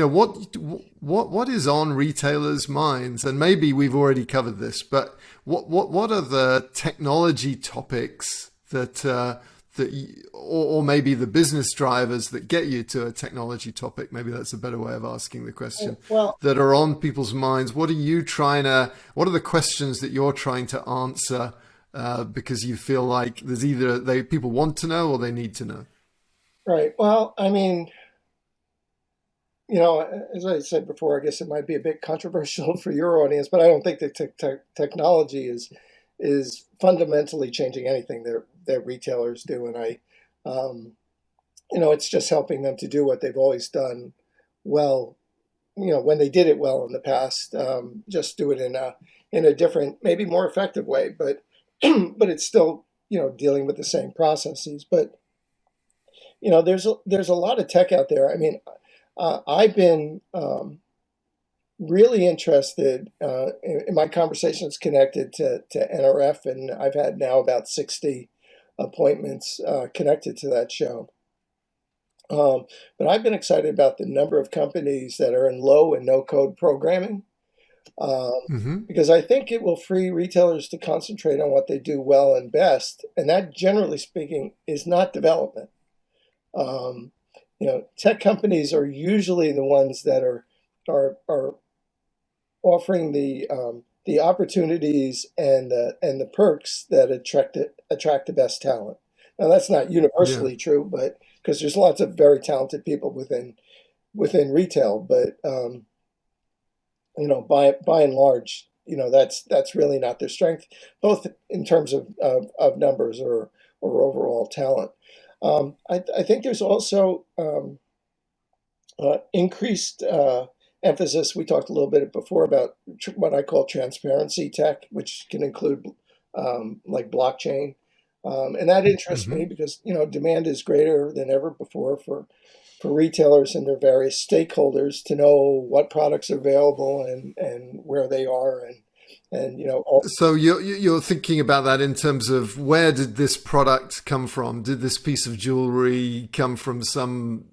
what is on retailers' minds? And maybe we've already covered this, but what are the technology topics or maybe the business drivers that get you to a technology topic? Maybe that's a better way of asking the question. Well, That are on people's minds. What are the questions that you're trying to answer? Because you feel like there's either people want to know or they need to know. right. Well, I mean, as I said before, I guess it might be a bit controversial for your audience, but I don't think that technology is fundamentally changing anything that retailers do, and um, it's just helping them to do what they've always done well. When they did it well in the past, just do it in a different, maybe more effective way, but but it's still dealing with the same processes. But there's a lot of tech out there. I mean, I've been really interested in my conversations connected to NRF, and I've had now about 60 appointments connected to that show. But I've been excited about the number of companies that are in low and no code programming, Hmm. because I think it will free retailers to concentrate on what they do well and best. And that, generally speaking, is not development. Um, Tech companies are usually the ones that are offering the opportunities and the perks that attract the best talent. Now, that's not Yeah. universally true, but because there's lots of very talented people within retail, but by and large, that's really not their strength, both in terms of numbers or overall talent. I think there's also increased emphasis. We talked a little bit before about what I call transparency tech, which can include like blockchain, and that interests me Hmm. because demand is greater than ever before for retailers and their various stakeholders to know what products are available and where they are and So you're thinking about that in terms of where did this product come from? Did this piece of jewelry come from some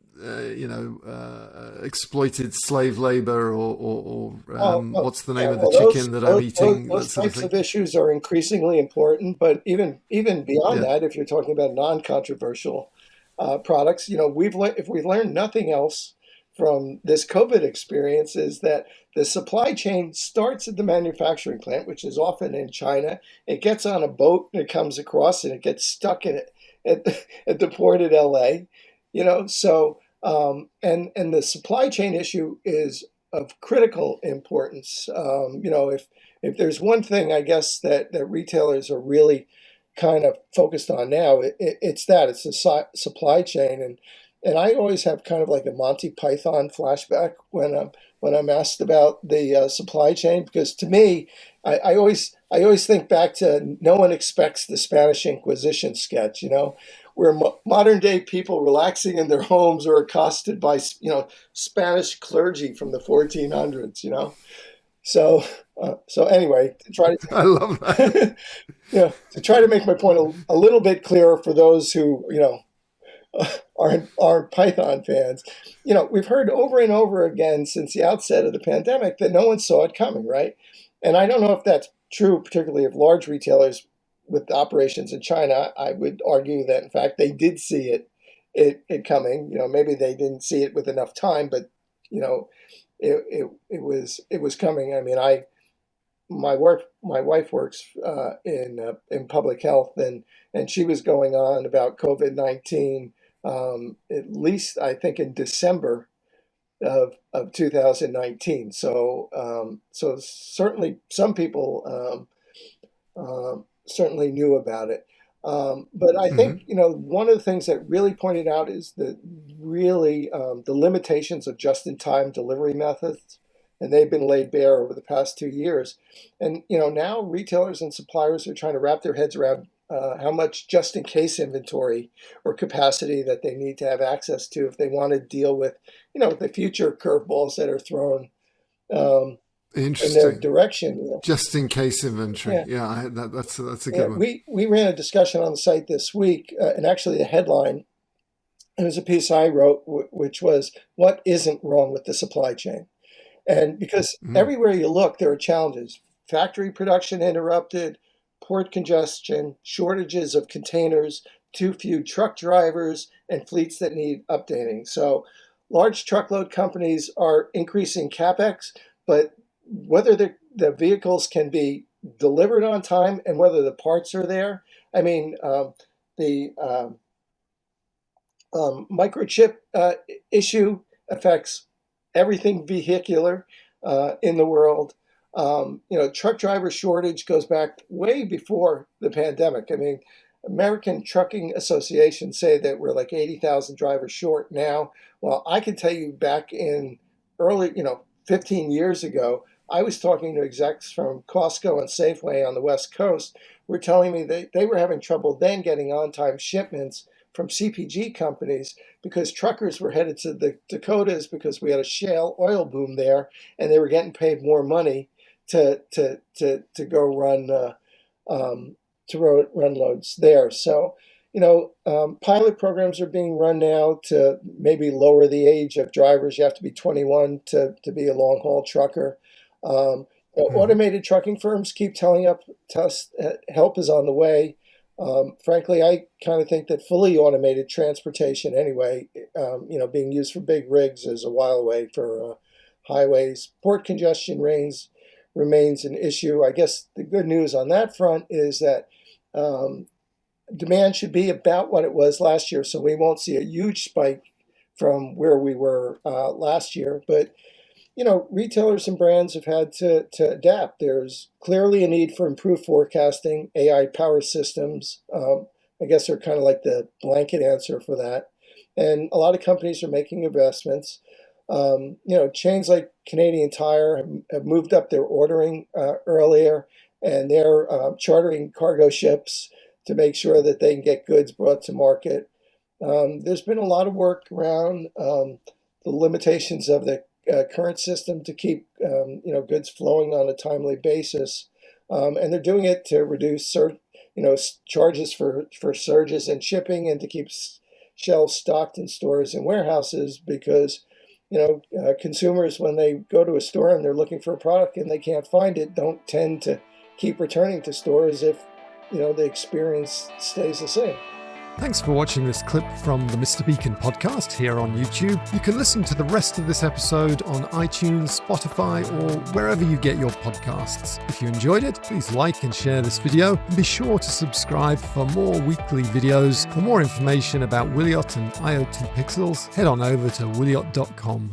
exploited slave labor, or well, what's the name yeah, of the well, those, chicken that I'm those those eating? That those sort of types thing. of issues are increasingly important. But even beyond Yeah. that, if you're talking about non-controversial products, if we've learned nothing else from this COVID experience, is that the supply chain starts at the manufacturing plant, which is often in China. It gets on a boat and it comes across and it gets stuck in it at the port at LA. So and the supply chain issue is of critical importance. If there's one thing, I guess that retailers are really kind of focused on now, it's the supply chain, and I always have kind of like a Monty Python flashback when I'm asked about the supply chain, because to me, I always think back to no one expects the Spanish Inquisition sketch, where modern day people relaxing in their homes are accosted by Spanish clergy from the 1400s. So anyway, I love that. to try to make my point a little bit clearer for those who are Python fans. We've heard over and over again since the outset of the pandemic that no one saw it coming, right? And I don't know if that's true, particularly of large retailers with operations in China. I would argue that in fact they did see it coming. Maybe they didn't see it with enough time, but you know, it was coming. I mean, my wife works in public health, and she was going on about COVID-19 at least I think in December of 2019. So certainly some people certainly knew about it. But I think Hmm. one of the things that really pointed out is the limitations of just-in-time delivery methods, and they've been laid bare over the past 2 years. And now retailers and suppliers are trying to wrap their heads around how much just-in-case inventory or capacity that they need to have access to if they want to deal with the future curveballs that are thrown um, in their Interesting. direction. Just in case inventory. Yeah. Yeah, that's a Yeah, good one. we ran a discussion on the site this week, and actually the headline It was a piece I wrote, which was what isn't wrong with the supply chain. And because Mm, everywhere you look, there are challenges. Factory production interrupted, port congestion, shortages of containers, too few truck drivers, and fleets that need updating. So large truckload companies are increasing capex, but whether the vehicles can be delivered on time and whether the parts are there. I mean, the microchip issue affects everything vehicular in the world. Truck driver shortage goes back way before the pandemic. I mean, American Trucking Association say that we're like 80,000 drivers short now. Well, I can tell you back in early, 15 years ago, I was talking to execs from Costco and Safeway on the West Coast. Were telling me they were having trouble then getting on-time shipments from CPG companies because truckers were headed to the Dakotas because we had a shale oil boom there, and they were getting paid more money to go run run loads there. So, pilot programs are being run now to maybe lower the age of drivers. You have to be 21 to be a long haul trucker. mhm. Automated trucking firms keep telling us help is on the way. Frankly, I kind of think that fully automated transportation, anyway, being used for big rigs is a while away for highways. Port congestion remains an issue. I guess the good news on that front is that um, demand should be about what it was last year, so we won't see a huge spike from where we were last year. But retailers and brands have had to adapt. There's clearly a need for improved forecasting, AI power systems. I guess they're kind of like the blanket answer for that. And a lot of companies are making investments. Chains like Canadian Tire have moved up their ordering earlier, and they're chartering cargo ships to make sure that they can get goods brought to market. There's been a lot of work around the limitations of the current system to keep goods flowing on a timely basis, and they're doing it to reduce charges for surges in shipping and to keep shelves stocked in stores and warehouses because consumers, when they go to a store and they're looking for a product and they can't find it, don't tend to keep returning to stores if the experience stays the same. Thanks for watching this clip from the Mr. Beacon podcast here on YouTube. You can listen to the rest of this episode on iTunes, Spotify, or wherever you get your podcasts. If you enjoyed it, please like and share this video, and be sure to subscribe for more weekly videos. For more information about Wiliot and IoT Pixels, head on over to wiliot.com.